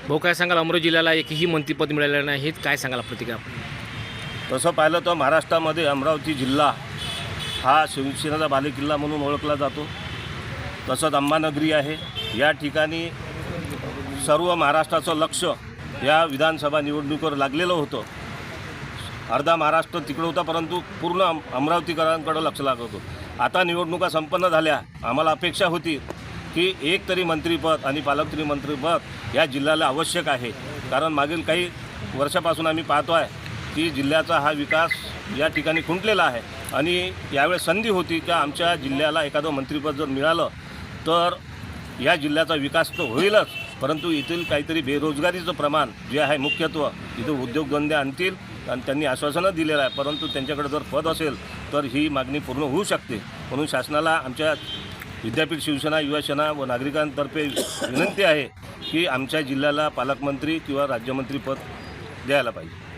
भाऊ काय सांगाल, अमरावती जिल्ह्याला एकही मंत्रिपद मिळालेलं नाही, हे काय सांगाल प्रतिक्रिया? तसं पाहिलं तर महाराष्ट्रामध्ये अमरावती जिल्हा हा शिवसेनेचा बालेकिल्ला म्हणून ओळखला जातो. तसंच अंबानगरी आहे. या ठिकाणी सर्व महाराष्ट्राचं लक्ष या विधानसभा निवडणुकीवर लागलेलं होतं. अर्धा महाराष्ट्र तिकडं होता, परंतु पूर्ण अमरावतीकरांकडं लक्ष लागत होतं. आता निवडणुका संपन्न झाल्या. आम्हाला अपेक्षा होती की एक तरी मंत्रिपद आणि पालकमंत्री मंत्रिपद या जिल्ह्याला आवश्यक आहे. कारण मागील काही वर्षापासून आम्ही पाहतो आहे की जिल्ह्याचा हा विकास या ठिकाणी खुंटलेला आहे आणि यावेळेस संधी होती की आमच्या जिल्ह्याला एखादं मंत्रिपद जर मिळालं तर या जिल्ह्याचा विकास तर होईलच, परंतु येथील काहीतरी बेरोजगारीचं प्रमाण जे आहे मुख्यत्व इथं उद्योगधंदे आणतील आणि त्यांनी आश्वासनं दिलेलं आहे, परंतु त्यांच्याकडे जर पद असेल तर ही मागणी पूर्ण होऊ शकते. म्हणून शासनाला आमच्या विद्यापीठ शिवसेना युवासेना व नागरिकांतर्फे विनंती आहे की आमच्या जिल्ह्याला पालकमंत्री किंवा राज्यमंत्री पद द्यायला पाहिजे.